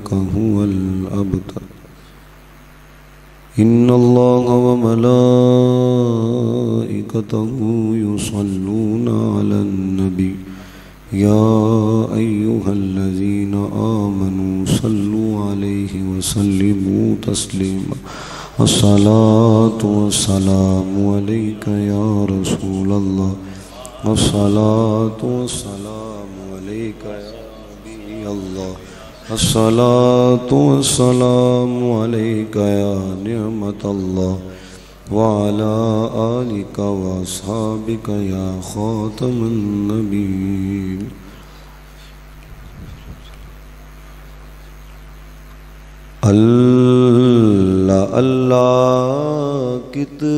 إنك هو الأبتر إن الله وملائكته يصلون على النبي يا أيها الذين آمنوا صلوا عليه وسلموا تسليما الصلاة والسلام عليك يا رسول الله الصلاة والسلام عليك يا نبي الله الصلاة والسلام عليك يا نعمة الله وعلى آلك وأصحابك يا خاتم النبيين اللہ اللہ کتنا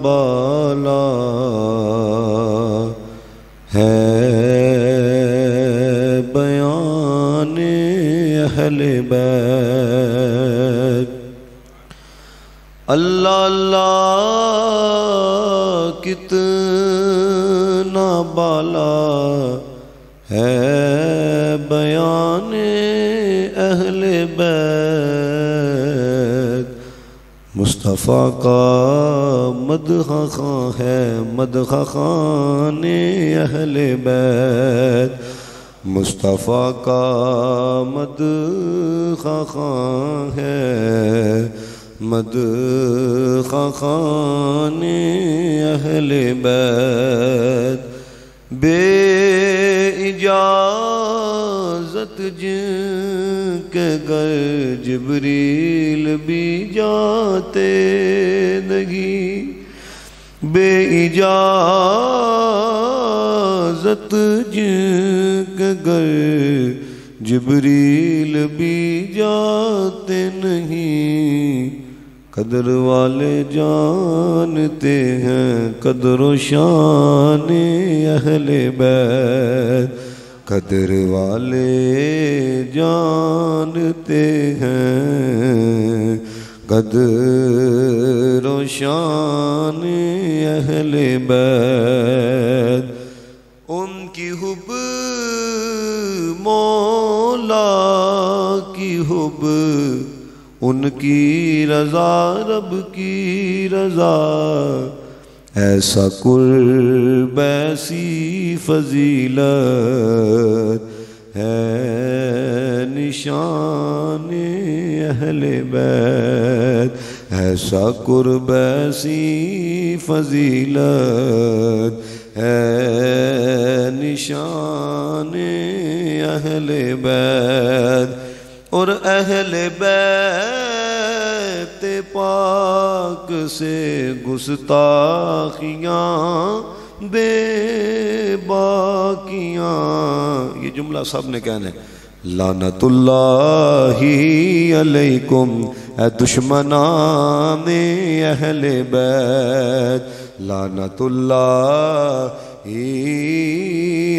بالا ہے بیان اہل بیت اللہ اللہ کتنا بالا ہے بیان اہل بیت مصطفیٰ کا مدح خواں ہے مدح خوان اہل بیت مصطفیٰ کا مدح خواں ہے مدح خوان اہل بیت بے اجازت جن کے گھر جبریل بھی جاتے نہیں بے اجازت جن کے گھر جبریل بھی جاتے نہیں قدر والے جانتے ہیں قدر و شان اہل بیت قدر والے جانتے ہیں قدر و شان اہل بیت ان کی حب مولا کی حب ان کی رضا رب کی رضا ایسا قرب ایسی فضیلت ہے نشان اہل بیت ایسا قرب ایسی فضیلت ہے نشان اہل بیت اور اہل بیت پاک سے گستاخیاں بے باکیاں یہ جملہ سب نے کہنا ہے لعنت اللہ علیکم اے دشمنان اہل بیت لعنت اللہ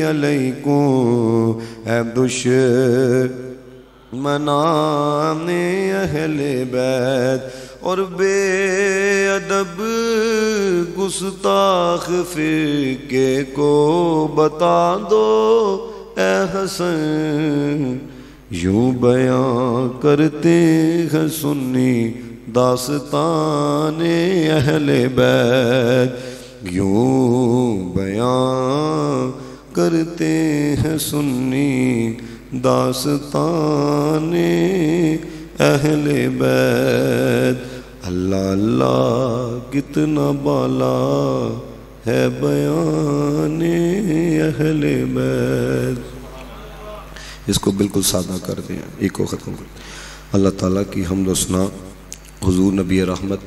علیکم اے دشمنان اہل بیت اور بے ادب گستاخ فرقے کو بتا دو اے حسن یوں بیان کرتے ہیں سنی داستان اہل بیت یوں بیان کرتے ہیں سنی داستان اہل بیت اللہ اللہ کتنا بالا ہے بیان اہل بیت اس کو بالکل سادہ کر دیں ایک کو ختم کر دیں اللہ تعالیٰ کی حمد و ثنا حضور نبی رحمت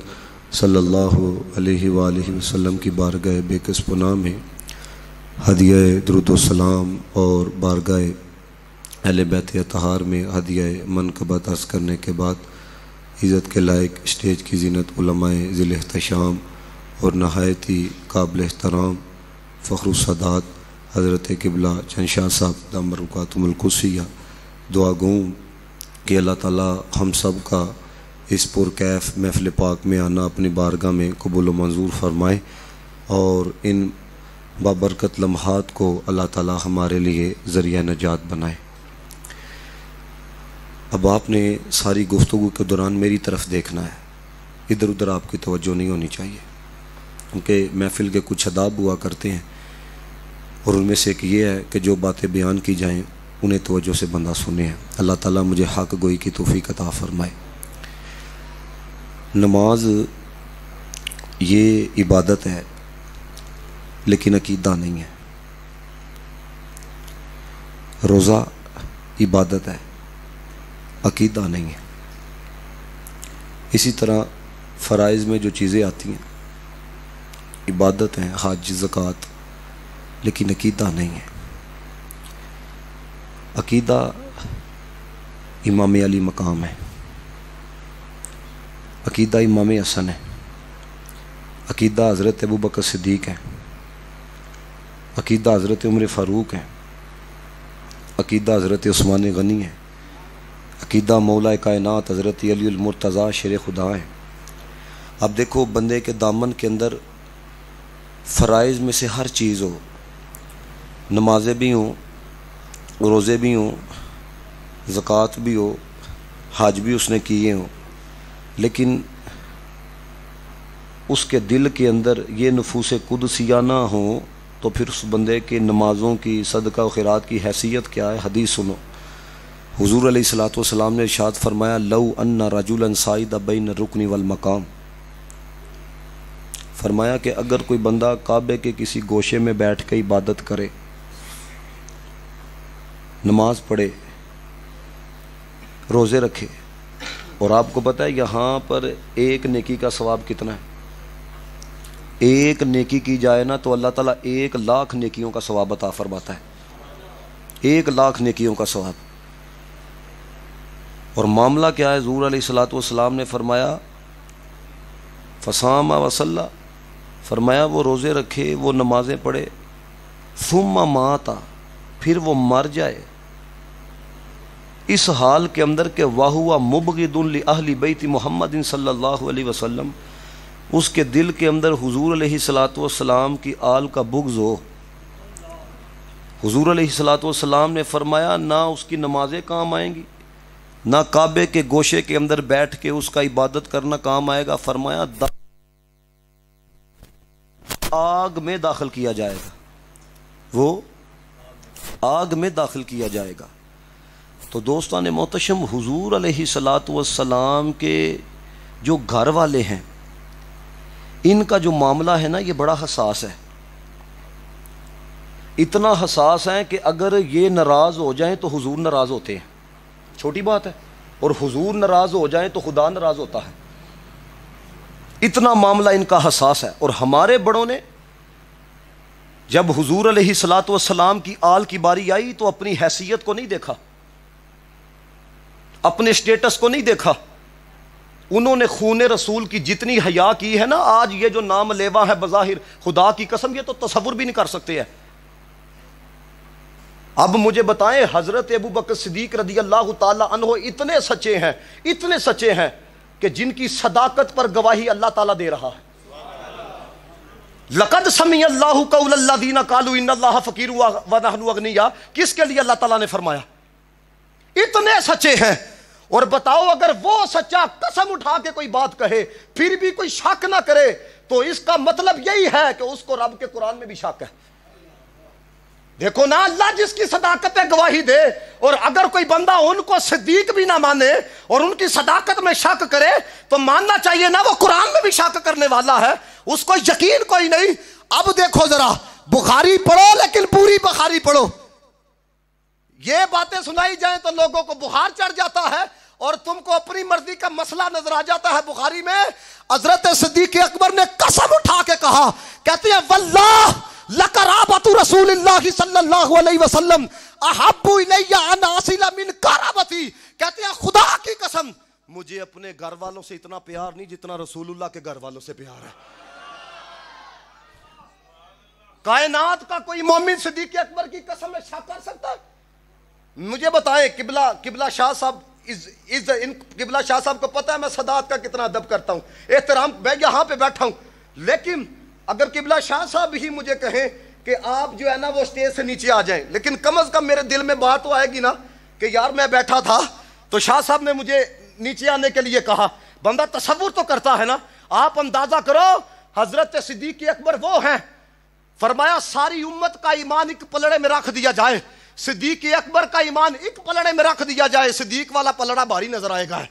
صلی اللہ علیہ وآلہ وسلم کی بارگاہ بے کس پناہ میں ہدیہ درود و سلام اور بارگاہ اہل بیت اطہار میں ہدیہ منقبت عرض کرنے کے بعد عزت کے لائق اسٹیج کی زینت علماء ذی الاحتشام اور نہایت ہی قابل احترام فخر السادات حضرت قبلہ چند شاہ صاحب دامت برکاتہم القدسیہ دعا گوں کہ اللہ تعالیٰ ہم سب کا اس پرکیف محفل پاک میں آنا اپنی بارگاہ میں قبول و منظور فرمائے اور ان بابرکت لمحات کو اللہ تعالیٰ ہمارے لیے ذریعہ نجات بنائے اب آپ نے ساری گفتگو کے دوران میری طرف دیکھنا ہے، ادھر ادھر آپ کی توجہ نہیں ہونی چاہیے، کیونکہ محفل کے کچھ آداب ہوا کرتے ہیں، اور ان میں سے ایک یہ ہے کہ جو باتیں بیان کی جائیں انہیں توجہ سے بندہ سنے ہیں۔ اللہ تعالیٰ مجھے حق گوئی کی توفیق عطا فرمائے۔ نماز یہ عبادت ہے لیکن عقیدہ نہیں ہے، روزہ عبادت ہے عقیدہ نہیں ہے، اسی طرح فرائض میں جو چیزیں آتی ہیں عبادت ہیں، حج زکوٰۃ، لیکن عقیدہ نہیں ہے۔ عقیدہ امام علی مقام ہے، عقیدہ امام حسن ہے، عقیدہ حضرت ابوبکر صدیق ہے، عقیدہ حضرت عمر فاروق ہے، عقیدہ حضرت عثمان غنی ہے، عقیدہ مولا کائنات حضرت علی المرتضیٰ شیر خدا ہے۔ اب دیکھو بندے کے دامن کے اندر فرائض میں سے ہر چیز ہو، نمازیں بھی ہوں، روزے بھی ہوں، زکوٰۃ بھی ہو، حج بھی اس نے کیے ہوں، لیکن اس کے دل کے اندر یہ نفوس قدسیہ نہ ہوں تو پھر اس بندے کے نمازوں کی، صدقہ و خیرات کی حیثیت کیا ہے؟ حدیث سنو، حضور علیہ الصلوۃ والسلام نے ارشاد فرمایا لو ان رجلا صعد بین الرکن والمقام، فرمایا کہ اگر کوئی بندہ کعبے کے کسی گوشے میں بیٹھ کے عبادت کرے، نماز پڑھے، روزے رکھے، اور آپ کو پتہ ہے یہاں پر ایک نیکی کا ثواب کتنا ہے؟ ایک نیکی کی جائے نا تو اللہ تعالیٰ 1,00,000 نیکیوں کا ثواب عطا فرماتا ہے، 1,00,000 نیکیوں کا ثواب۔ اور معاملہ کیا ہے؟ حضور علیہ الصلوۃ والسلام نے فرمایا فصام وصلی، فرمایا وہ روزے رکھے، وہ نمازیں پڑھے، ثم مات، پھر وہ مر جائے اس حال کے اندر کہ وَهُوَ مُبْغِضٌ لِأَهْلِ بَيْتِ محمد صلی اللہ علیہ وسلم، اس کے دل کے اندر حضور علیہ الصلوۃ والسلام کی آل کا بغض ہو۔ حضور علیہ الصلوۃ والسلام نے فرمایا نہ اس کی نمازیں کام آئیں گی، نہ کعبے کے گوشے کے اندر بیٹھ کے اس کا عبادت کرنا کام آئے گا، فرمایا آگ میں داخل کیا جائے گا، وہ آگ میں داخل کیا جائے گا۔ تو دوستان محتشم، حضور علیہ الصلوۃ والسلام کے جو گھر والے ہیں ان کا جو معاملہ ہے نا یہ بڑا حساس ہے، اتنا حساس ہے کہ اگر یہ ناراض ہو جائیں تو حضور ناراض ہوتے ہیں، چھوٹی بات ہے، اور حضور ناراض ہو جائیں تو خدا ناراض ہوتا ہے، اتنا معاملہ ان کا حساس ہے۔ اور ہمارے بڑوں نے جب حضور علیہ الصلوۃ والسلام کی آل کی باری آئی تو اپنی حیثیت کو نہیں دیکھا، اپنے اسٹیٹس کو نہیں دیکھا، انہوں نے خون رسول کی جتنی حیا کی ہے نا، آج یہ جو نام لیوا ہے بظاہر، خدا کی قسم یہ تو تصور بھی نہیں کر سکتے ہیں۔ اب مجھے بتائیں، حضرت ابوبکر صدیق رضی اللہ تعالی عنہ اتنے سچے ہیں کہ جن کی صداقت پر گواہی اللہ تعالیٰ دے رہا ہے۔ لقد سمع اللہ قول الذین قالوا ان اللہ فقیر ونحن اغنیاء، کس کے لیے اللہ تعالیٰ نے فرمایا؟ اتنے سچے ہیں، اور بتاؤ اگر وہ سچا قسم اٹھا کے کوئی بات کہے پھر بھی کوئی شک نہ کرے تو اس کا مطلب یہی ہے کہ اس کو رب کے قرآن میں بھی شک ہے۔ دیکھو نا، اللہ جس کی صداقت پہ گواہی دے، اور اگر کوئی بندہ ان کو صدیق بھی نہ مانے اور ان کی صداقت میں شک کرے تو ماننا چاہیے نا وہ قرآن میں بھی شک کرنے والا ہے، اس کو یقین کوئی نہیں۔ اب دیکھو ذرا، بخاری پڑھو لیکن پوری بخاری پڑھو، یہ باتیں سنائی جائیں تو لوگوں کو بخار چڑھ جاتا ہے اور تم کو اپنی مرضی کا مسئلہ نظر آ جاتا ہے۔ بخاری میں حضرت صدیق اکبر نے قسم اٹھا کے کہا، کہتے ہیں واللہ لقرابۃ رسول اللہ صلی اللہ علیہ وسلم احب الی ان اصل من قرابتی، کہتے ہیں خدا کی قسم مجھے اپنے گھر والوں سے اتنا پیار نہیں جتنا رسول اللہ کے گھر والوں سے پیار ہے۔ کائنات کا کوئی مومن صدیق اکبر کی قسم میں شک کر سکتا ہے؟ مجھے بتائیں، قبلہ شاہ صاحب، قبلہ شاہ صاحب کو پتہ ہے میں صداقت کا کتنا ادب کرتا ہوں، احترام، میں یہاں پہ بیٹھا ہوں، لیکن اگر قبلہ شاہ صاحب ہی مجھے کہیں کہ آپ جو ہے نا وہ اسٹیج سے نیچے آ جائیں، لیکن کم از کم میرے دل میں بات تو آئے گی نا کہ یار میں بیٹھا تھا تو شاہ صاحب نے مجھے نیچے آنے کے لیے کہا. بندہ تصور تو کرتا ہے نا. آپ اندازہ کرو حضرت صدیق اکبر وہ ہیں, فرمایا ساری امت کا ایمان ایک پلڑے میں رکھ دیا جائے, صدیق اکبر کا ایمان ایک پلڑے میں رکھ دیا جائے, صدیق والا پلڑا بھاری نظر آئے گا.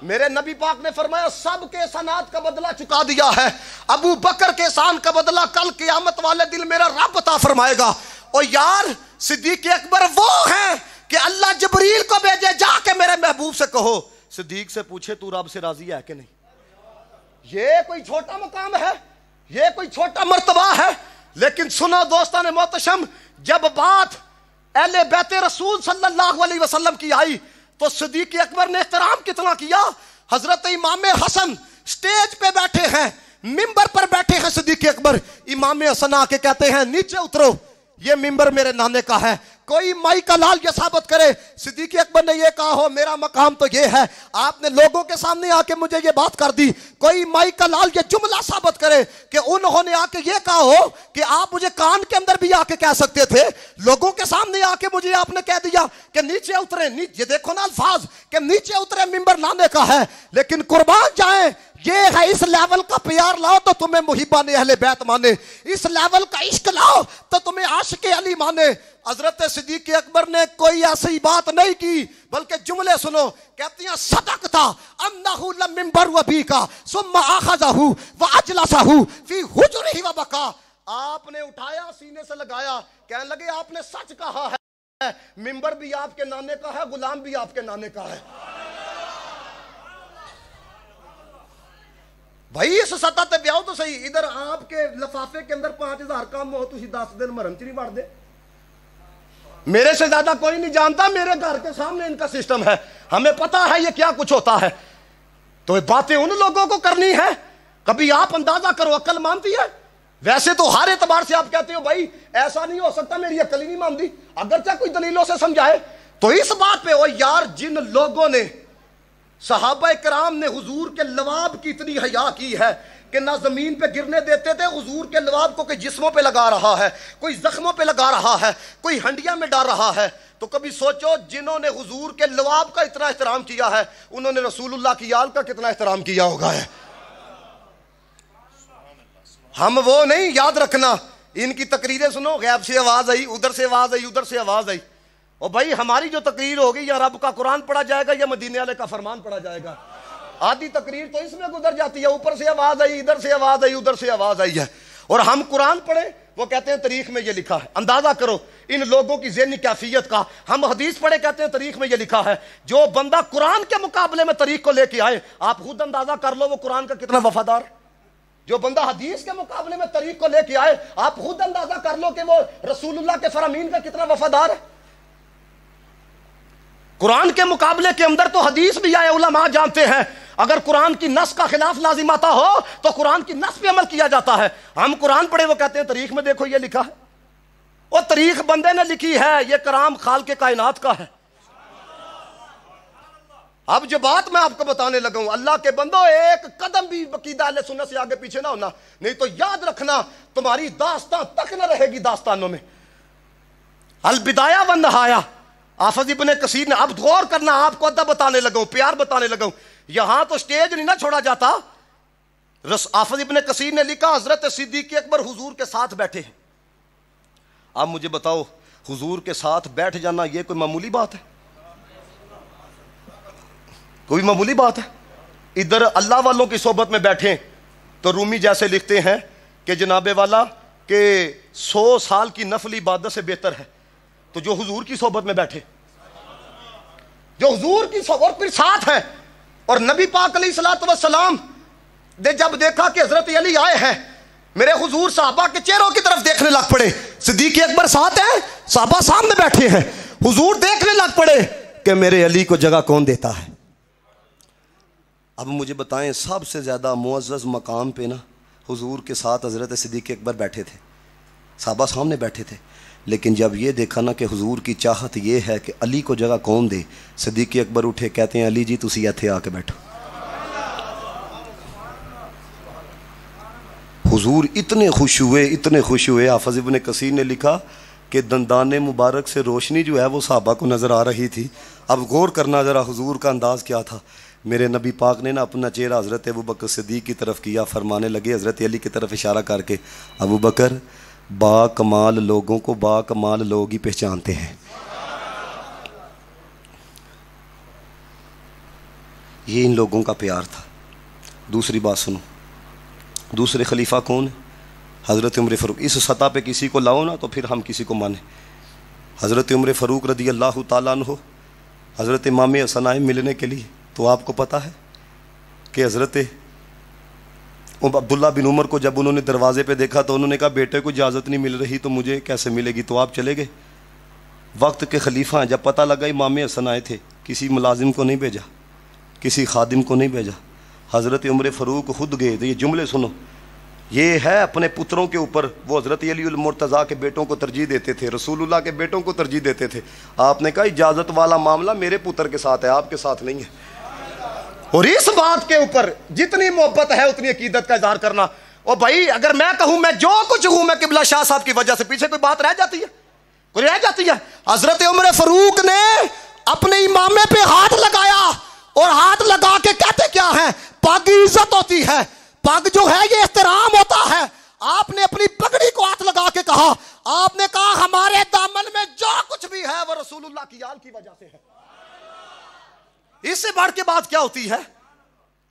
میرے نبی پاک نے فرمایا سب کے احسانات کا بدلہ چکا دیا ہے, ابو بکر کے احسان کا بدلہ کل قیامت والے دن میرا رب عطا فرمائے گا. اور یار صدیق اکبر وہ ہیں کہ اللہ جبریل کو بھیجے, جا کے میرے محبوب سے کہو صدیق سے پوچھے تو رب سے راضی ہے کہ نہیں. یہ کوئی چھوٹا مقام ہے, یہ کوئی چھوٹا مرتبہ ہے. لیکن سنو دوستان محتشم, جب بات اہل بیت رسول صلی اللہ علیہ وسلم کی آئی تو صدیق اکبر نے احترام کتنا کیا. حضرت امام حسن سٹیج پہ بیٹھے ہیں, ممبر پر بیٹھے ہیں صدیق اکبر. امام حسن آ کے کہتے ہیں نیچے اترو, یہ ممبر میرے نانے کا ہے, کوئی مائی کا لال یہ ثابت کرے. صدیق اکبر نے یہ کہا ہو میرا مقام تو یہ ہے, آپ نے لوگوں کے سامنے آ کے مجھے یہ بات کر دی. کوئی مائی کا لال یہ جملہ ثابت کرے کہ انہوں نے آ کے یہ کہا ہو کہ آپ مجھے کان کے اندر بھی آ کے کہہ سکتے تھے, لوگوں کے سامنے آ کے مجھے آپ نے کہہ دیا کہ نیچے اترے. یہ دیکھو نا الفاظ کہ نیچے اترے ممبر نانے کا ہے. لیکن قربان جائیں یہ ہے اس لیول کا پیار لاؤ تو تمہیں محبان اہل بیت مانے, اس لیول کا عشق لاؤ تو تمہیں عاشق علی مانے. حضرت صدیق اکبر نے کوئی ایسی بات نہیں کی بلکہ جملے سنو. کہتی ہیں صدقتا انہو لمنبر وبیکا ثم آخذہو واجلسہو فی حجرہ وبکا. آپ نے اٹھایا سینے سے لگایا, کہنے لگے آپ نے سچ کہا ہے, ممبر بھی آپ کے نانے کا ہے, غلام بھی آپ کے نانے کا ہے. بھائی اس سطح تے بیاؤ تو صحیح, ادھر آپ کے لفافے کے اندر 5000 کام ہو, تسی 10 دن مرم چ نہیں بڑھ دے. میرے سے زیادہ کوئی نہیں جانتا, میرے گھر کے سامنے ان کا سسٹم ہے, ہمیں پتا ہے یہ کیا کچھ ہوتا ہے. تو یہ باتیں ان لوگوں کو کرنی ہے. کبھی آپ اندازہ کرو عقل مانتی ہے؟ ویسے تو ہر اعتبار سے آپ کہتے ہو بھائی ایسا نہیں ہو سکتا, میری عقل ہی نہیں مانتی, اگرچہ کوئی دلیلوں سے سمجھائے. تو اس بات پہ, او یار جن لوگوں نے صحابہ کرام نے حضور کے لواب کی اتنی حیا کی ہے کہ نہ زمین پہ گرنے دیتے تھے, حضور کے لواب کو کوئی جسموں پہ لگا رہا ہے, کوئی زخموں پہ لگا رہا ہے, کوئی ہنڈیاں میں ڈال رہا ہے. تو کبھی سوچو جنہوں نے حضور کے لواب کا اتنا احترام کیا ہے انہوں نے رسول اللہ کی آل کا کتنا احترام کیا ہوگا ہے. ہم وہ نہیں, یاد رکھنا ان کی تقریریں سنو, غیب سے آواز آئی, ادھر سے آواز آئی, ادھر سے آواز آئی. اور بھائی ہماری جو تقریر ہوگی یا رب کا قرآن پڑھا جائے گا یا مدینے والے کا فرمان پڑھا جائے گا. آدھی تقریر تو اس میں گزر جاتی ہے, اوپر سے آواز آئی, ادھر سے آواز آئی, ادھر سے آواز آئی ہے. اور ہم قرآن پڑھیں وہ کہتے ہیں تاریخ میں یہ لکھا ہے. اندازہ کرو ان لوگوں کی ذہنی کیفیت کا. ہم حدیث پڑھے کہتے ہیں تاریخ میں یہ لکھا ہے. جو بندہ قرآن کے مقابلے میں تاریخ کو لے کے آئے, آپ خود اندازہ کر لو وہ قرآن کا کتنا وفادار. جو بندہ حدیث کے مقابلے میں تاریخ کو لے کے آئے, آپ خود اندازہ کر لو کہ وہ رسول اللہ کے فرامین کا کتنا وفادار ہے. قرآن کے مقابلے کے اندر تو حدیث بھی آئے, علماء جانتے ہیں اگر قرآن کی نص کا خلاف لازم آتا ہو تو قرآن کی نص پہ عمل کیا جاتا ہے. ہم قرآن پڑھے وہ کہتے ہیں تاریخ میں دیکھو یہ لکھا ہے. اور تاریخ بندے نے لکھی ہے, یہ کرام خالق کائنات کا ہے. اب جو بات میں آپ کو بتانے لگا ہوں, اللہ کے بندو ایک قدم بھی عقیدہ اہل سنت سے آگے پیچھے نہ ہونا, نہیں تو یاد رکھنا تمہاری داستان تک نہ رہے گی داستانوں میں. البدایہ والنہایہ حافظ ابن کثیر نے, اب غور کرنا, آپ کو ادب بتانے لگا ہوں, پیار بتانے لگا ہوں. یہاں تو سٹیج نہیں نہ چھوڑا جاتا. حافظ ابن کثیر نے لکھا حضرت صدیق اکبر حضور کے ساتھ بیٹھے ہیں. اب مجھے بتاؤ حضور کے ساتھ بیٹھ جانا یہ کوئی معمولی بات ہے؟ کوئی معمولی بات ہے؟ ادھر اللہ والوں کی صحبت میں بیٹھیں تو رومی جیسے لکھتے ہیں کہ جناب والا کہ 100 سال کی نفلی عبادت سے بہتر ہے. تو جو حضور کی صحبت میں بیٹھے, جو حضور کی صحبت پھر ساتھ ہے. اور نبی پاک علیہ الصلوۃ والسلام نے جب دیکھا کہ حضرت علی آئے ہیں, میرے حضور صحابہ کے چہروں کی طرف دیکھنے لگ پڑے. صدیق اکبر ساتھ ہیں, صحابہ سامنے بیٹھے ہیں, حضور دیکھنے لگ پڑے کہ میرے علی کو جگہ کون دیتا ہے. اب مجھے بتائیں سب سے زیادہ معزز مقام پہ نا حضور کے ساتھ حضرت صدیق اکبر بیٹھے تھے, صحابہ سامنے بیٹھے تھے. لیکن جب یہ دیکھا نا کہ حضور کی چاہت یہ ہے کہ علی کو جگہ کون دے, صدیق اکبر اٹھے, کہتے ہیں علی جی تسی ایتھے آ کے بیٹھو. حضور اتنے خوش ہوئے, اتنے خوش ہوئے. حافظ ابن کثیر نے لکھا کہ دندان مبارک سے روشنی جو ہے وہ صحابہ کو نظر آ رہی تھی. اب غور کرنا ذرا حضور کا انداز کیا تھا. میرے نبی پاک نے نا اپنا چہرہ حضرت ابوبکر صدیق کی طرف کیا, فرمانے لگے حضرت علی کی طرف اشارہ کر کے, ابوبکر با کمال لوگوں کو با کمال لوگ ہی پہچانتے ہیں. یہ ان لوگوں کا پیار تھا. دوسری بات سنو, دوسرے خلیفہ کون ہے؟ حضرت عمر فاروق. اس سطح پہ کسی کو لاؤ نا تو پھر ہم کسی کو مانیں. حضرت عمر فاروق رضی اللہ تعالیٰ عنہ حضرت امام حسن آئے ملنے کے لیے, تو آپ کو پتہ ہے کہ حضرت عبداللہ بن عمر کو جب انہوں نے دروازے پہ دیکھا تو انہوں نے کہا بیٹے کو اجازت نہیں مل رہی تو مجھے کیسے ملے گی, تو آپ چلے گئے. وقت کے خلیفہ ہیں, جب پتہ لگا امام حسن آئے تھے, کسی ملازم کو نہیں بھیجا, کسی خادم کو نہیں بھیجا, حضرت عمر فاروق خود گئے. تو یہ جملے سنو, یہ ہے اپنے پتروں کے اوپر. وہ حضرت علی المرتضیٰ کے بیٹوں کو ترجیح دیتے تھے, رسول اللہ کے بیٹوں کو ترجیح دیتے تھے. آپ نے کہا اجازت والا معاملہ میرے پتر کے ساتھ ہے, آپ کے ساتھ نہیں ہے. اور اس بات کے اوپر جتنی محبت ہے اتنی عقیدت کا اظہار کرنا. اور بھائی اگر میں کہوں میں جو کچھ ہوں میں قبلہ شاہ صاحب کی وجہ سے, پیچھے کوئی بات رہ جاتی ہے؟ کوئی رہ جاتی ہے؟ حضرت عمر فاروق نے اپنے امامے پہ ہاتھ لگایا اور ہاتھ لگا کے کہتے کیا ہے, پگ عزت ہوتی ہے, پگ جو ہے یہ احترام ہوتا ہے. آپ نے اپنی پگڑی کو ہاتھ لگا کے کہا, آپ نے کہا ہمارے دامن میں جو کچھ بھی ہے وہ رسول اللہ کی آل کی وجہ سے ہے. اس سے بڑھ کے بات کیا ہوتی ہے؟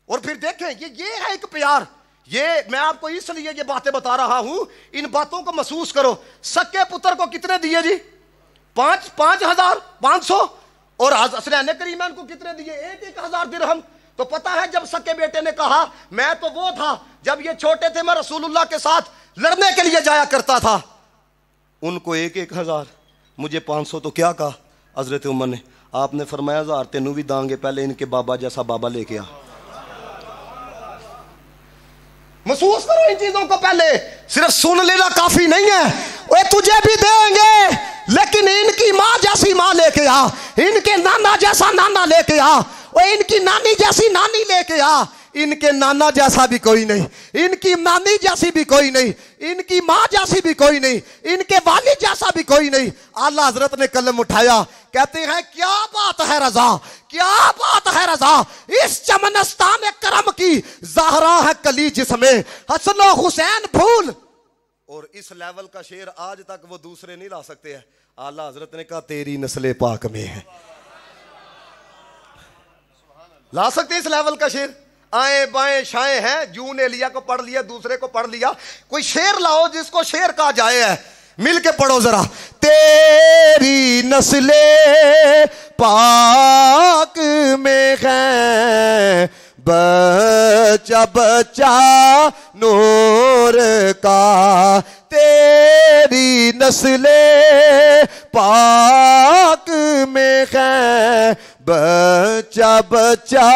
اور پھر دیکھیں یہ ہے ایک پیار. یہ میں آپ کو اس لیے یہ باتیں بتا رہا ہوں, ان باتوں کو محسوس کرو. سکے پتر کو کتنے دیے جی؟ 5,500. اور حسنین کریمین کو کتنے دیے؟ 1,000 درہم. تو پتہ ہے جب سکے بیٹے نے کہا میں تو وہ تھا جب یہ چھوٹے تھے, میں رسول اللہ کے ساتھ لڑنے کے لیے جایا کرتا تھا. ان کو 1,000, مجھے 500. تو کیا کہا حضرت عمر نے؟ آپ نے فرمایا 1000 تینوں بھی داں گے, پہلے ان کے بابا جیسا بابا لے کے آ. محسوس کرو ان چیزوں کو. پہلے صرف سن لینا کافی نہیں ہے, وہ تجھے بھی دیں گے لیکن ان کی ماں جیسی ماں لے کے آ, ان کے نانا جیسا نانا لے کے آ, وہ ان کی نانی جیسی نانی لے کے آ. ان کے نانا جیسا بھی کوئی نہیں, ان کی نانی جیسی بھی کوئی نہیں, ان کی ماں جیسی بھی کوئی نہیں, ان کے والد جیسا بھی کوئی نہیں. اعلیٰ حضرت نے قلم اٹھایا, کہتے ہیں کیا بات ہے رضا, کیا بات ہے رضا, اس چمنستان کرم کی زہرا ہے کلی جس میں حسن و حسین بھول. اور اس لیول کا شعر آج تک وہ دوسرے نہیں لا سکتے ہیں. اعلیٰ حضرت نے کہا تیری نسل پاک میں ہے. لا سکتے اس لیول کا شعر؟ آئیں بائیں شائیں ہیں, جوں نے لیا کو پڑھ لیا, دوسرے کو پڑھ لیا. کوئی شعر لاؤ جس کو شعر کہا جائے. ہے مل کے پڑھو ذرا. تیری نسل پاک میں ہے بچہ بچہ نور کا, تیری نسل پاک میں ہے بچہ بچہ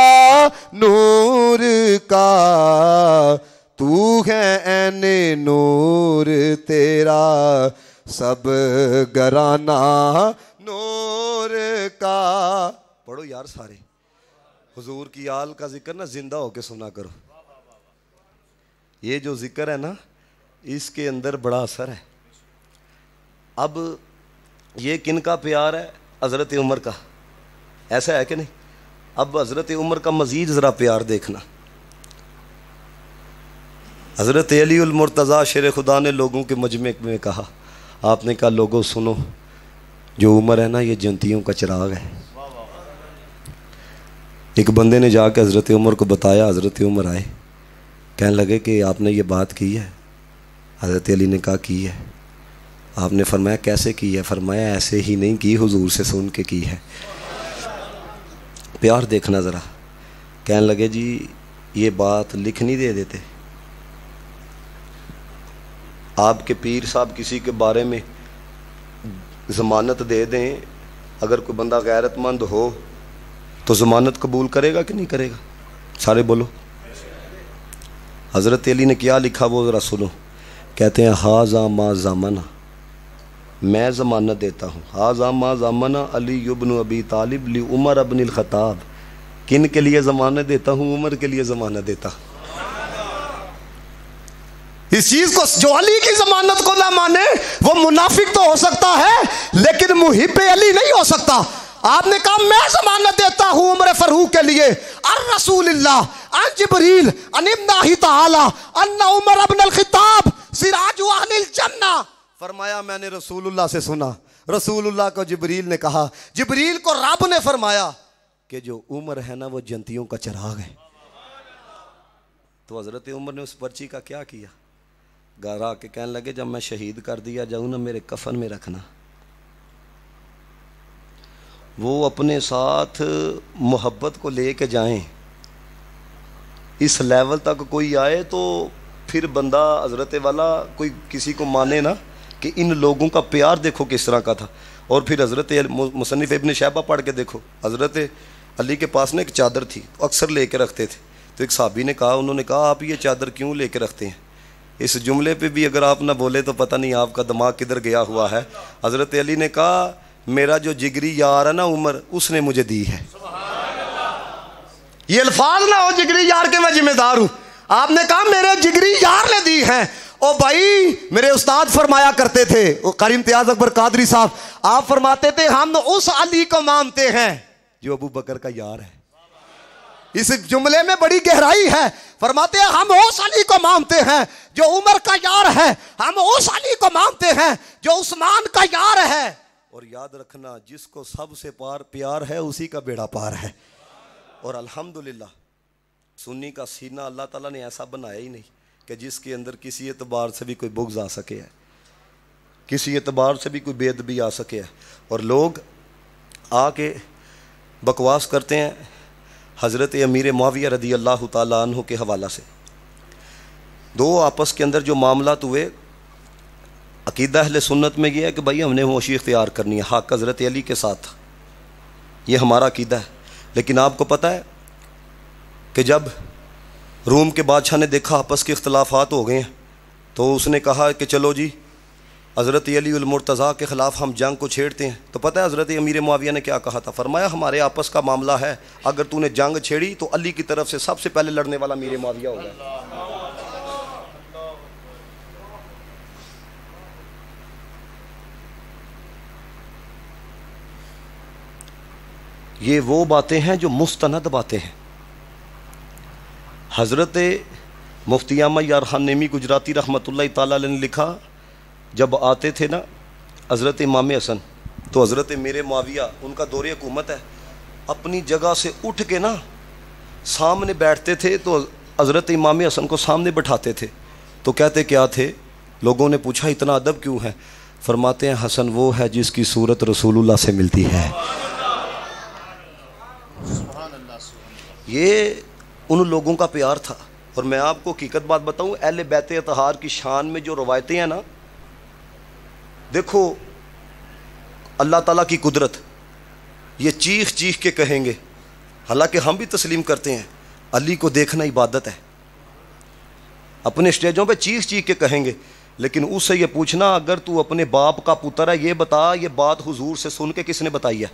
نور کا. تو ہے عین نور تیرا سب گرانہ نور کا. پڑھو یار سارے, حضور کی آل کا ذکر نا زندہ ہو کے سنا کرو. یہ جو ذکر ہے نا اس کے اندر بڑا اثر ہے. اب یہ کن کا پیار ہے؟ حضرت عمر کا. ایسا ہے کہ نہیں؟ اب حضرت عمر کا مزید ذرا پیار دیکھنا. حضرت علی المرتضیٰ شیر خدا نے لوگوں کے مجمع میں کہا, آپ نے کہا لوگوں سنو, جو عمر ہے نا یہ جنتیوں کا چراغ ہے. ایک بندے نے جا کے حضرت عمر کو بتایا. حضرت عمر آئے, کہنے لگے کہ آپ نے یہ بات کی ہے؟ حضرت علی نے کہا کی ہے. آپ نے فرمایا کیسے کی ہے؟ فرمایا ایسے ہی نہیں کی, حضور سے سن کے کی ہے. پیار دیکھنا ذرا. کہنے لگے جی یہ بات لکھ نہیں دے دیتے؟ آپ کے پیر صاحب کسی کے بارے میں ضمانت دے دیں, اگر کوئی بندہ غیرت مند ہو تو ضمانت قبول کرے گا کہ نہیں کرے گا؟ سارے بولو. حضرت علی نے کیا لکھا وہ ذرا سنو. کہتے ہیں ہاذا ما ضمنہ, میں ضمانت دیتا ہوں. ہاذا ما ضمنہ علی ابن ابی طالب لی عمر ابن الخطاب. کن کے لیے ضمانت دیتا ہوں؟ عمر کے لیے ضمانت دیتا ہوں. اس چیز کو جو علی کی ضمانت کو نہ مانے وہ منافق تو ہو سکتا ہے لیکن محب علی نہیں ہو سکتا. آپ نے کہا میں ضمانت دیتا ہوں عمر فاروق کے لیے الرسول اللہ عن جبریل عن اللہ تعالی ان عمر ابن الخطاب سراج اہل الجنہ. فرمایا میں نے رسول اللہ سے سنا، رسول اللہ کو جبریل نے کہا، جبریل کو رب نے فرمایا کہ جو عمر ہے نا وہ جنتیوں کا چراغ ہے. تو حضرت عمر نے اس پرچی کا کیا کیا؟ گھر آ کے کہنے لگے جب میں شہید کر دیا جاؤں نا میرے کفن میں رکھنا. وہ اپنے ساتھ محبت کو لے کے جائیں، اس لیول تک کوئی آئے تو پھر بندہ حضرت والا کوئی کسی کو مانے نا کہ ان لوگوں کا پیار دیکھو کس طرح کا تھا. اور پھر حضرت مصنف ابن شیبہ پڑھ کے دیکھو، حضرت علی کے پاس نا ایک چادر تھی اکثر لے کے رکھتے تھے. تو ایک صحابی نے کہا، انہوں نے کہا آپ یہ چادر کیوں لے کے رکھتے ہیں؟ اس جملے پہ بھی اگر آپ نہ بولے تو پتہ نہیں آپ کا دماغ کدھر گیا ہوا ہے. حضرت علی نے کہا میرا جو جگری یار ہے نا عمر، اس نے مجھے دی ہے. یہ الفاظ نہ ہو جگری یار کے میں ذمہ دار ہوں. آپ نے کہا میرے جگری یار نے دی ہے. او بھائی میرے استاد فرمایا کرتے تھے، قاری امتیاز اکبر قادری صاحب، آپ فرماتے تھے ہم اس علی کو مانتے ہیں جو ابو بکر کا یار ہے. اس جملے میں بڑی گہرائی ہے. فرماتے ہیں ہم اس علی کو مانتے ہیں جو عمر کا یار ہے، ہم اس علی کو مانتے ہیں جو عثمان کا یار ہے. اور یاد رکھنا جس کو سب سے پیار ہے اسی کا بیڑا پار ہے. اور الحمدللہ سنی کا سینہ اللہ تعالیٰ نے ایسا بنایا ہی نہیں کہ جس کے اندر کسی اعتبار سے بھی کوئی بغض آ سکے ہے، کسی اعتبار سے بھی کوئی بے ادبی آ سکے ہے. اور لوگ آ کے بکواس کرتے ہیں حضرت امیر معاویہ رضی اللہ تعالیٰ عنہ کے حوالہ سے. دو آپس کے اندر جو معاملات ہوئے، عقیدہ اہل سنت میں یہ ہے کہ بھائی ہم نے خاموشی اختیار کرنی ہے، حق حضرت علی کے ساتھ، یہ ہمارا عقیدہ ہے. لیکن آپ کو پتہ ہے کہ جب روم کے بادشاہ نے دیکھا آپس کے اختلافات ہو گئے ہیں تو اس نے کہا کہ چلو جی حضرت علی المرتضیٰ کے خلاف ہم جنگ کو چھیڑتے ہیں. تو پتہ ہے حضرت امیر معاویہ نے کیا کہا تھا؟ فرمایا ہمارے آپس کا معاملہ ہے، اگر تو نے جنگ چھیڑی تو علی کی طرف سے سب سے پہلے لڑنے والا امیر معاویہ ہوگا. یہ وہ باتیں ہیں جو مستند باتیں ہیں. حضرت مفتی احمد یار خان نیمی گجراتی رحمۃ اللہ تعالیٰ علیہ نے لکھا، جب آتے تھے نا حضرت امام حسن تو حضرت میرے معاویہ ان کا دور حکومت ہے، اپنی جگہ سے اٹھ کے نا سامنے بیٹھتے تھے تو حضرت امام حسن کو سامنے بٹھاتے تھے. تو کہتے کیا تھے؟ لوگوں نے پوچھا اتنا ادب کیوں ہے؟ فرماتے ہیں حسن وہ ہے جس کی صورت رسول اللہ سے ملتی ہے. یہ ان لوگوں کا پیار تھا. اور میں آپ کو حقیقت بات بتاؤں، اہل بیت اطہار کی شان میں جو روایتیں ہیں نا، دیکھو اللہ تعالیٰ کی قدرت، یہ چیخ چیخ کے کہیں گے، حالانکہ ہم بھی تسلیم کرتے ہیں علی کو دیکھنا عبادت ہے، اپنے اسٹیجوں پہ چیخ چیخ کے کہیں گے. لیکن اس سے یہ پوچھنا اگر تو اپنے باپ کا پتر ہے یہ بتا یہ بات حضور سے سن کے کس نے بتائی ہے؟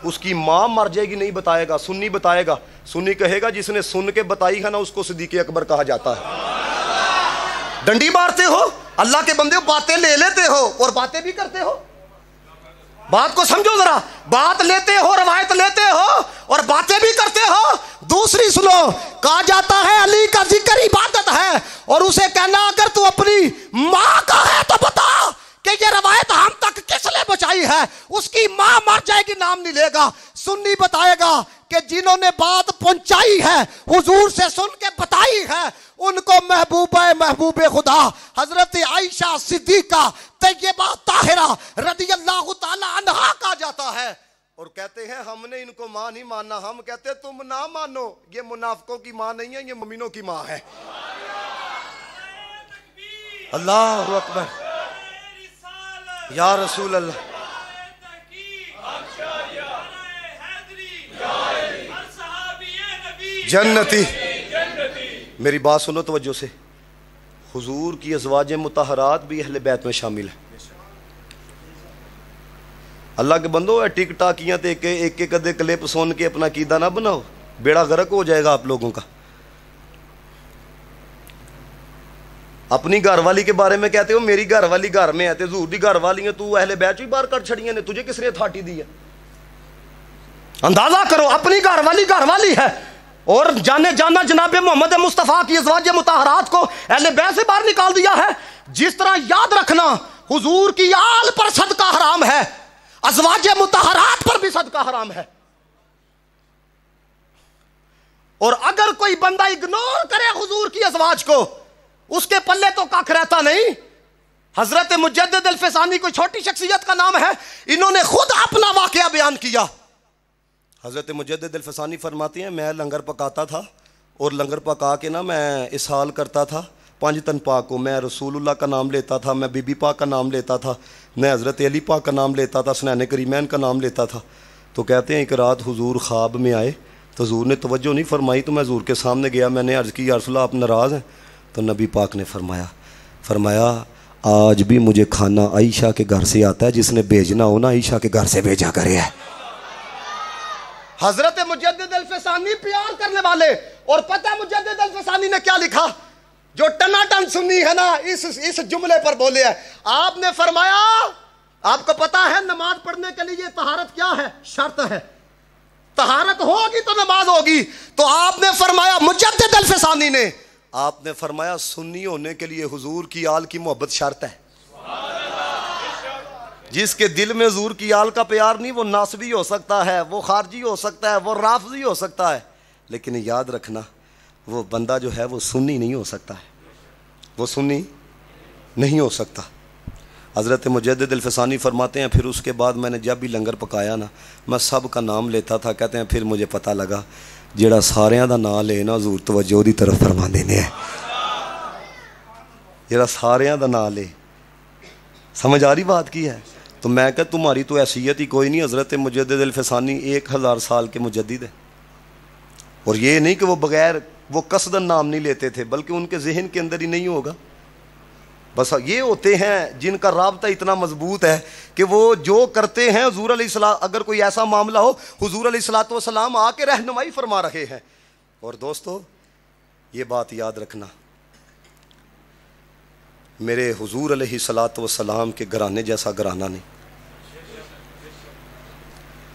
اس کی ماں مر جائے گی نہیں بتائے گا، سنی بتائے گا. سنی کہے گا جس نے سن کے بتائی ہے نا اس کو صدیق اکبر کہا جاتا ہے. ڈنڈی مارتے ہو اللہ کے بندے، باتیں لے لیتے ہو اور باتیں بھی کرتے ہو. بات کو سمجھو ذرا، بات لیتے ہو، روایت لیتے ہو اور باتیں بھی کرتے ہو. دوسری سنو، کہا جاتا ہے علی کا ذکر عبادت ہے، اور اسے کہنا اگر تو اپنی ماں کا ہے تو بتا کہ یہ روایت ہم تک کس نے پہنچائی ہے. اس کی ماں مر جائے گی نام نہیں لے گا. سنی بتائے گا کہ جنہوں نے بات پہنچائی ہے حضور سے سن کے بتائی ہے ان کو محبوب خدا حضرت عائشہ صدیقہ طیبہ طاہرہ رضی اللہ تعالی عنہا کہا جاتا ہے. اور کہتے ہیں ہم نے ان کو ماں نہیں ماننا. ہم کہتے ہیں تم نہ مانو، یہ منافقوں کی ماں نہیں ہے، یہ مومنوں کی ماں ہے. اللہ اکبر یا رسول اللہ. جنتی میری بات سنو توجہ سے، حضور کی ازواج مطہرات بھی اہل بیت میں شامل ہیں. اللہ کے بندو ٹک ٹاکیاں تے ایک ایک ادے کلپ سن کے اپنا عقیدہ نہ بناؤ، بیڑا غرق ہو جائے گا آپ لوگوں کا. اپنی گھر والی کے بارے میں کہتے ہو میری گھر والی گھر میں ہے تے حضور دی گھر والی ہے تو اہل بیت بھی باہر کر چھڑیاں نے, تجھے کس نے اتھارٹی دی ہے؟ اندازہ کرو, اپنی گھر والی ہے اور جانا جناب محمد مصطفیٰ کی ازواج مطہرات کو اہل بیت سے باہر نکال دیا ہے. جس طرح یاد رکھنا حضور کی آل پر صدقہ حرام ہے, ازواج مطہرات پر بھی صدقہ حرام ہے. اور اگر کوئی بندہ اگنور کرے حضور کی ازواج کو, اس کے پلے تو کاکھ رہتا نہیں. حضرت مجدد الفسانی کوئی چھوٹی شخصیت کا نام ہے, انہوں نے خود اپنا واقعہ بیان کیا. حضرت مجدد الفسانی فرماتے ہیں میں لنگر پکاتا تھا اور لنگر پکا کے نا میں اسحال کرتا تھا 5 تن پاک کو. میں رسول اللہ کا نام لیتا تھا, میں بی بی پاک کا نام لیتا تھا, میں حضرت علی پاک کا نام لیتا تھا, سنین کریمین کا نام لیتا تھا. تو کہتے ہیں ایک رات حضور خواب میں آئے تو حضور نے توجہ نہیں فرمائی, تو میں حضور کے سامنے گیا, میں نے عرض کی یا رسول اللہ آپ ناراض ہیں؟ تو نبی پاک نے فرمایا آج بھی مجھے کھانا عائشہ کے گھر سے آتا ہے, جس نے بھیجنا ہو نا عائشہ کے گھر سے بھیجا کرے. ہے حضرت مجدد الفسانی پیار کرنے والے. اور پتہ ہے مجدد الفسانی نے کیا لکھا؟ جو ٹنا ٹن سنی ہے نا اس جملے پر بولے ہے. آپ نے فرمایا آپ کو پتا ہے نماز پڑھنے کے لیے طہارت کیا ہے؟ شرط ہے. طہارت ہوگی تو نماز ہوگی. تو آپ نے فرمایا مجدد الفسانی نے آپ نے فرمایا سنی ہونے کے لیے حضور کی آل کی محبت شرط ہے. جس کے دل میں حضور کی آل کا پیار نہیں, وہ ناصبی ہو سکتا ہے, وہ خارجی ہو سکتا ہے, وہ رافضی ہو سکتا ہے, لیکن یاد رکھنا وہ بندہ جو ہے وہ سنی نہیں ہو سکتا ہے, وہ سنی نہیں ہو سکتا. حضرت مجدد الفسانی فرماتے ہیں پھر اس کے بعد میں نے جب بھی لنگر پکایا نا میں سب کا نام لیتا تھا. کہتے ہیں پھر مجھے پتہ لگا جیڑا ساریاں دا نام لے نا حضور توجہ دی طرف فرما دینے ہیں. جیڑا ساریاں دا نام لے, سمجھ آ رہی بات کی ہے؟ تو میں کہ تمہاری تو حیثیت ہی کوئی نہیں. حضرت مجدد الفسانی 1000 سال کے مجدد ہیں, اور یہ نہیں کہ وہ بغیر وہ قصدن نام نہیں لیتے تھے, بلکہ ان کے ذہن کے اندر ہی نہیں ہوگا. بس یہ ہوتے ہیں جن کا رابطہ اتنا مضبوط ہے کہ وہ جو کرتے ہیں حضور علیہ السلام, اگر کوئی ایسا معاملہ ہو حضور علیہ الصلوۃ والسلام آ کے رہنمائی فرما رہے ہیں. اور دوستو یہ بات یاد رکھنا, میرے حضور علیہ الصلوۃ والسلام کے گھرانے جیسا گھرانہ نہیں.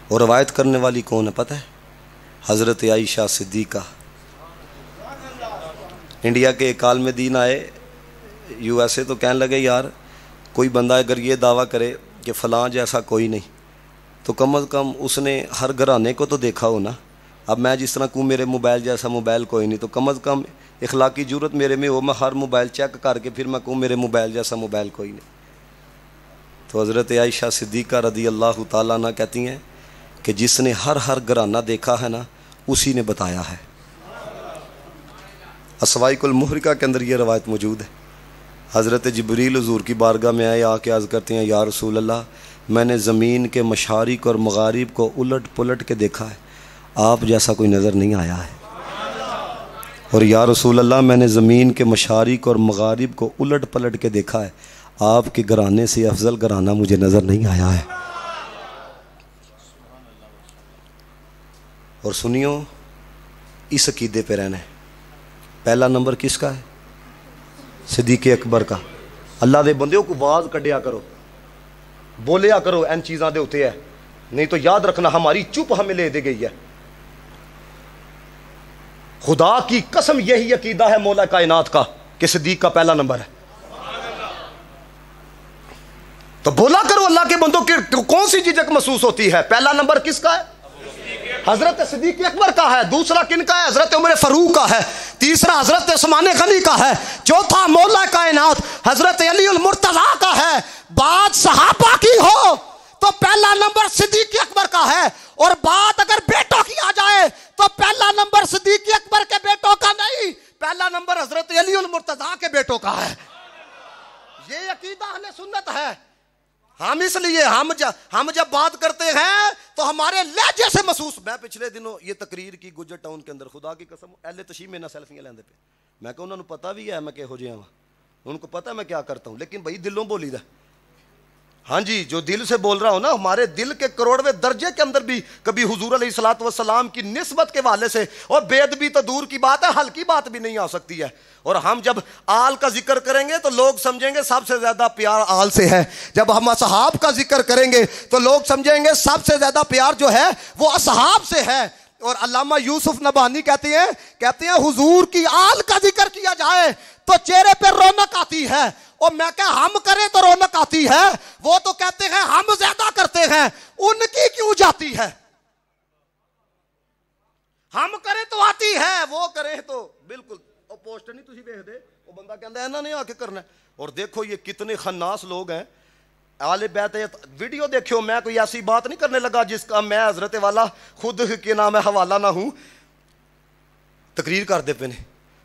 اور روایت کرنے والی کون ہے پتہ ہے؟ حضرت عائشہ صدیقہ. انڈیا کے ایک عالم دین آئے یو ایس اے, تو کہنے لگے یار کوئی بندہ اگر یہ دعویٰ کرے کہ فلاں جیسا کوئی نہیں تو کم از کم اس نے ہر گھرانے کو تو دیکھا ہو نا. اب میں جس طرح کہوں میرے موبائل جیسا موبائل کوئی نہیں, تو کم از کم اخلاقی جرت میرے میں ہو, میں ہر موبائل چیک کر کے پھر میں کہوں میرے موبائل جیسا موبائل کوئی نہیں. تو حضرت عائشہ صدیقہ رضی اللہ تعالیٰ عنہ کہتی ہیں کہ جس نے ہر گھرانہ دیکھا ہے نا اسی نے بتایا ہے. اسوائق المحرقہ کے اندر یہ روایت موجود ہے. حضرت جبریل حضور کی بارگاہ میں آئے, آ کے عرض کرتے ہیں یا رسول اللہ میں نے زمین کے مشارق اور مغارب کو الٹ پلٹ کے دیکھا ہے, آپ جیسا کوئی نظر نہیں آیا ہے. اور یا رسول اللہ میں نے زمین کے مشارق اور مغارب کو الٹ پلٹ کے دیکھا ہے, آپ کے گھرانے سے افضل گھرانہ مجھے نظر نہیں آیا ہے. اور سنیو اس عقیدے پہ رہنا ہے. پہلا نمبر کس کا ہے؟ صدیق اکبر کا. اللہ دے بندیوں کو آواز کڈیا کرو, بولیا کرو این چیزاں دے ہوتے ہے, نہیں تو یاد رکھنا ہماری چپ ہمیں لے دے گئی ہے. خدا کی قسم یہی عقیدہ ہے مولا کائنات کا کہ صدیق کا پہلا نمبر ہے. تو بولا کرو اللہ کے بندوں کی کون سی جھجک محسوس ہوتی ہے؟ پہلا نمبر کس کا ہے؟ حضرت صدیق اکبر کا ہے. دوسرا کن کا ہے؟ حضرت عمر فاروق کا ہے. تیسرا حضرت عثمان غنی کا ہے. چوتھا مولا کائنات حضرت علی المرتضیٰ کا ہے. بات صحابہ کی ہو تو پہلا نمبر صدیق اکبر کا ہے, اور بات اگر بیٹوں کی آ جائے تو پہلا نمبر صدیق اکبر کے بیٹوں کا نہیں, پہلا نمبر حضرت علی المرتضیٰ کے بیٹوں کا ہے. یہ عقیدہ اہل سنت ہے. ہم اس لیے ہم جب بات کرتے ہیں تو ہمارے لہجے سے محسوس. میں پچھلے دنوں یہ تقریر کی گجر ٹاؤن کے اندر, خدا کی قسم اہل تشیع میں نہ سیلفیاں لیندے پہ, میں کہ انہوں نے پتہ بھی ہے میں کہو جہاں, ان کو پتہ ہے میں کیا کرتا ہوں, لیکن بھائی دلوں بولی دا. ہاں جی، جو دل سے بول رہا ہوں نا، ہمارے دل کے کروڑویں درجے کے اندر بھی کبھی حضور علیہ الصلوۃ والسلام کی نسبت کے حوالے سے، اور بید بھی تو دور کی بات ہے، ہلکی بات بھی نہیں آ سکتی ہے. اور ہم جب آل کا ذکر کریں گے تو لوگ سمجھیں گے سب سے زیادہ پیار آل سے ہے. جب ہم اصحاب کا ذکر کریں گے تو لوگ سمجھیں گے سب سے زیادہ پیار جو ہے وہ اصحاب سے ہے. اور علامہ یوسف نبہانی کہتے ہیں حضور کی آل کا ذکر کیا جائے تو چہرے پہ رونق آتی ہے. اور میں کہ ہم کریں تو رونق آتی ہے، وہ تو کہتے ہیں ہم زیادہ کرتے ہیں، ان کی کیوں جاتی ہے؟ ہم کریں تو آتی ہے، وہ کریں تو بالکل پوسٹر نہیں تسی دیکھ دے، وہ بندہ کہتا ہے انہوں نے آ کے کرنا ہے. اور دیکھو یہ کتنے خناس لوگ ہیں. آل بیت ویڈیو دیکھو، میں کوئی ایسی بات نہیں کرنے لگا جس کا میں حضرت والا خود کے نام حوالہ نہ ہوں. تقریر کر دے پہ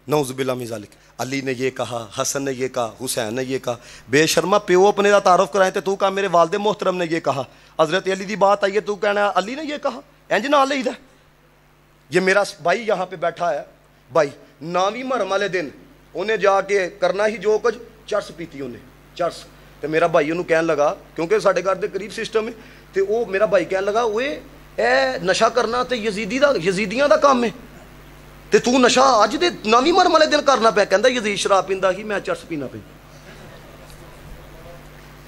نعوذ باللہ من ذالک، علی نے یہ کہا، حسن نے یہ کہا، حسین نے یہ کہا. بے شرما پیو اپنے کا تعارف کرائے تو کہا میرے والد محترم نے یہ کہا. حضرت علی دی بات آئی ہے تو کہنا علی نے یہ کہا، انج نہ لے. یہ میرا بھائی یہاں پہ بیٹھا ہے، بھائی 9ویں محرم والے دن انہیں جا کے کرنا ہی جو کچھ چرس پیتی انہیں چرس. تو میرا بھائی انہوں کہنے لگا، کیونکہ ساڈے گھر دے قریب سسٹم ہے، تو وہ میرا بھائی کہنے لگا اوے اے نشہ کرنا تے یزیدیاں دا کام ہے، تے تو نشہ اج دے 9ویں محرم والے دن کرنا پیا. کہندا یزید شراب پیندا ہی، میں چرس پینا پہ.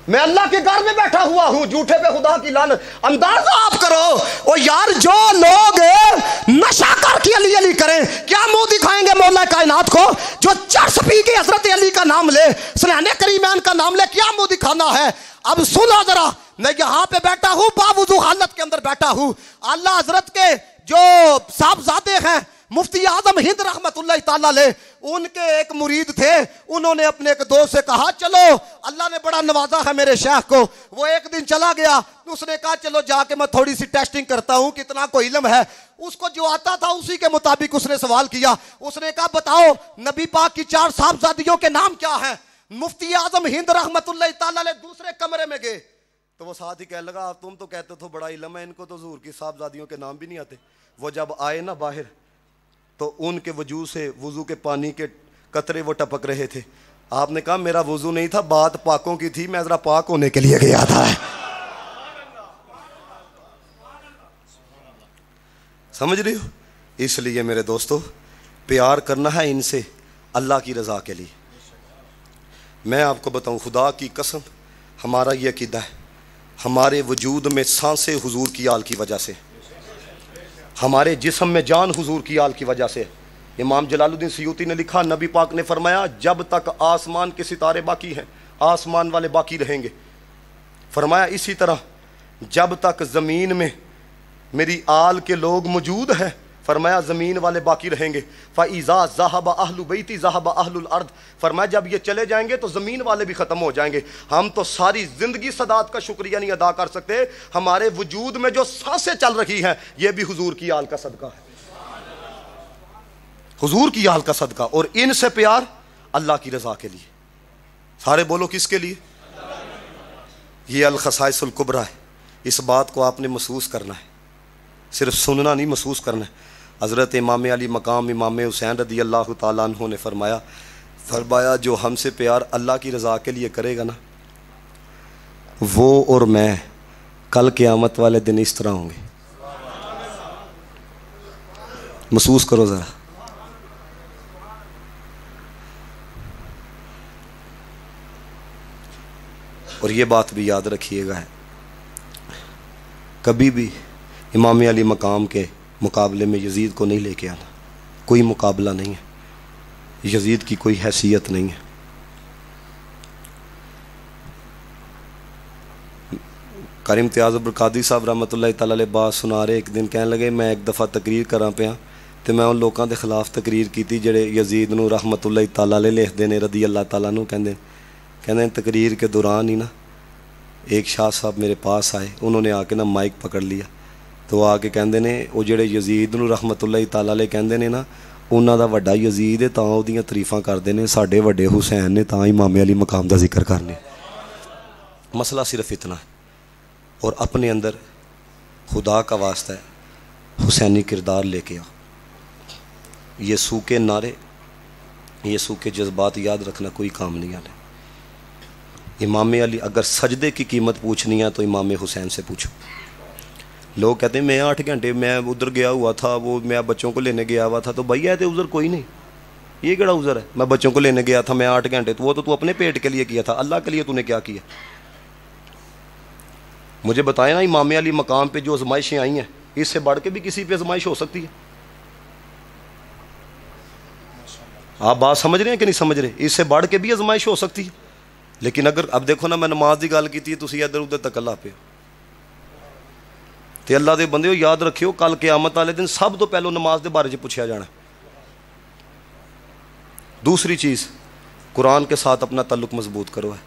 میں اللہ کے گھر میں بیٹھا ہوا ہوں، جھوٹے پہ خدا کی لعنت. اندازہ آپ کرو او یار، جو لوگ نشہ کر کے علی علی کریں کیا منہ دکھائیں گے مولا کائنات کو؟ جو چرس پی کے حضرت علی کا نام لے، سلیمان کریمان کا نام لے، کیا منہ دکھانا ہے؟ اب سنو ذرا، میں یہاں پہ بیٹھا ہوں، باوضو حالت کے اندر بیٹھا ہوں. اللہ حضرت کے جو صاحبزادے ہیں مفتی اعظم ہند رحمت اللہ تعالیٰ علیہ، ان کے ایک مرید تھے. انہوں نے اپنے ایک دوست سے کہا چلو، اللہ نے بڑا نوازا ہے میرے شیخ کو. وہ ایک دن چلا گیا، اس نے کہا چلو جا کے میں تھوڑی سی ٹیسٹنگ کرتا ہوں کتنا کو علم ہے. اس کو جو آتا تھا اسی کے مطابق اس نے سوال کیا. اس نے کہا بتاؤ نبی پاک کی 4 صاحبزادیوں کے نام کیا ہیں؟ مفتی اعظم ہند رحمت اللہ تعالیٰ علیہ دوسرے کمرے میں گئے تو وہ ساتھ ہی کہنے لگا تم تو کہتے تھے بڑا علم ہے، ان کو تو حضور کی صاحبزادیوں کے نام بھی نہیں آتے. وہ جب آئے نا باہر تو ان کے وجود سے وضو کے پانی کے قطرے وہ ٹپک رہے تھے. آپ نے کہا میرا وضو نہیں تھا، بات پاکوں کی تھی، میں ذرا پاک ہونے کے لیے گیا تھا. سمجھ رہی ہو؟ اس لیے میرے دوستو پیار کرنا ہے ان سے اللہ کی رضا کے لیے. میں آپ کو بتاؤں خدا کی قسم، ہمارا یہ عقیدہ ہے، ہمارے وجود میں سانسیں حضور کی آل کی وجہ سے، ہمارے جسم میں جان حضور کی آل کی وجہ سے. امام جلال الدین سیوطی نے لکھا، نبی پاک نے فرمایا جب تک آسمان کے ستارے باقی ہیں آسمان والے باقی رہیں گے. فرمایا اسی طرح جب تک زمین میں میری آل کے لوگ موجود ہیں، فرمایا زمین والے باقی رہیں گے. فَإِذَا ذَهَبَ أَهْلُ بَيْتِ ذَهَبَ أَهْلُ الْأَرْضِ، فرمایا جب یہ چلے جائیں گے تو زمین والے بھی ختم ہو جائیں گے. ہم تو ساری زندگی سادات کا شکریہ نہیں ادا کر سکتے. ہمارے وجود میں جو سانسیں چل رہی ہیں یہ بھی حضور کی آل کا صدقہ ہے، حضور کی آل کا صدقہ. اور ان سے پیار اللہ کی رضا کے لیے. سارے بولو کس کے لیے؟ یہ الخصائص الکبریٰ ہے. اس بات کو آپ نے محسوس کرنا ہے، صرف سننا نہیں، محسوس کرنا ہے. حضرت امام علی مقام امام حسین رضی اللہ تعالیٰ عنہ نے فرمایا جو ہم سے پیار اللہ کی رضا کے لیے کرے گا نا، وہ اور میں کل قیامت والے دن اس طرح ہوں گے. محسوس کرو ذرا. اور یہ بات بھی یاد رکھیے گا، کبھی بھی امام علی مقام کے مقابلے میں یزید کو نہیں لے کے آنا. کوئی مقابلہ نہیں ہے، یزید کی کوئی حیثیت نہیں ہے. قاری امتیاز القادری صاحب رحمۃ اللہ تعالیٰ علیہ بات سنا رہے، ایک دن کہنے لگے میں ایک دفعہ تقریر کراں پیا تو میں ان لوگوں کے خلاف تقریر کی تھی جڑے یزید نو رحمۃ اللہ تعالیٰ علیہ لکھتے ہیں رضی اللہ تعالیٰ نو. کہندے تقریر کے دوران ہی نا ایک شاہ صاحب میرے پاس آئے، انہوں نے آ کے نا مائک پکڑ لیا تو آ کے کہندے نے وہ جڑے یزید نو رحمت اللہ تعالیٰ علیہ کہندے نے نا انہاں دا وڈا یزید ہے تاں اودیاں تعریفاں کردے نے، ساڈے وڈے حسین نے تاں امام علی مقام دا ذکر کرنے. مسئلہ صرف اتنا ہے. اور اپنے اندر خدا کا واسطہ ہے حسینی کردار لے کے آ. یہ سوکھے نعرے، یہ سوکھے جذبات یاد رکھنا کوئی کام نہیں آنے. امام علی اگر سجدے کی قیمت پوچھنی ہے تو امام حسین سے پوچھو. لوگ کہتے ہیں میں 8 گھنٹے میں ادھر گیا ہوا تھا, وہ میں بچوں کو لینے گیا ہوا تھا. تو بھائی ہے تو ادھر کوئی نہیں, یہ کیڑا ادھر ہے؟ میں بچوں کو لینے گیا تھا, میں 8 گھنٹے, تو وہ تو اپنے پیٹ کے لیے کیا تھا, اللہ کے لیے تو نے کیا کیا؟ مجھے بتائیں نا, امام علی مقام پہ جو آزمائشیں آئی ہیں, اس سے بڑھ کے بھی کسی پہ آزمائش ہو سکتی ہے؟ آپ بات سمجھ رہے ہیں کہ نہیں سمجھ رہے؟ اس سے بڑھ کے بھی آزمائش ہو سکتی ہے. لیکن اگر اب دیکھو نا, میں نماز کی گل کی تھی, تسی ادھر ادھر تک اللہ پہ تے اللہ دے بندے ہو, یاد رکھیو کل قیامت والے دن سب تو پہلو نماز دے بارے پوچھا جانا. دوسری چیز, قرآن کے ساتھ اپنا تعلق مضبوط کرو ہے.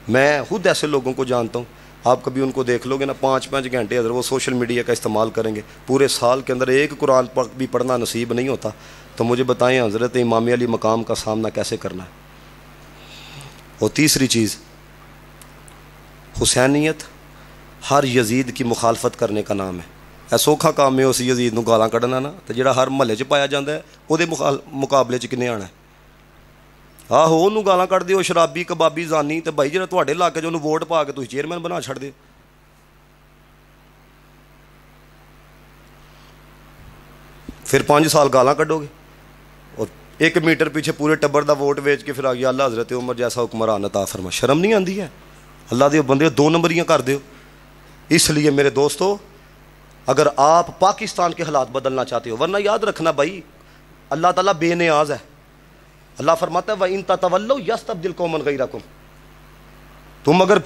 میں خود ایسے لوگوں کو جانتا ہوں, آپ کبھی ان کو دیکھ لو گے نا 5-5 گھنٹے اگر وہ سوشل میڈیا کا استعمال کریں گے, پورے سال کے اندر ایک قرآن بھی پڑھنا نصیب نہیں ہوتا. تو مجھے بتائیں حضرت امام علی مقام کا سامنا کیسے کرنا ہے؟ اور تیسری چیز, حسینیت ہر یزید کی مخالفت کرنے کا نام ہے. اے سوکھا کام ہے اس یزید نو گالاں کڈنا نا, تو جڑا ہر محلے 'چ پایا جاتا ہے وہ مقابلے 'چ کنے آنا ہے؟ آہو انہوں گالاں کڈ دیو شرابی کبابی زانی, تو بھائی جڑا تواڈے علاقے 'چ انہوں ووٹ پا کے تسی چیئرمین بنا چھڑ دے. پھر 5 سال گالاں کڈو گے اور 1 میٹر پیچھے پورے ٹبر دا ووٹ ویچ کے پھر آ گیا اللہ حضرت عمر جیسا حکمران عطا فرما. شرم نہیں آندی ہے؟ اللہ دے بندے 2 نمبریاں کر دیو. اس لیے میرے دوستو, اگر آپ پاکستان کے حالات بدلنا چاہتے ہو, ورنہ یاد رکھنا بھائی اللہ تعالیٰ بے نیاز ہے. اللہ فرماتا ہے وَإِن تَتَوَلَّوْا يَسْتَبْدِلْ قَوْمًا غَيْرَكُمْ, تم اگر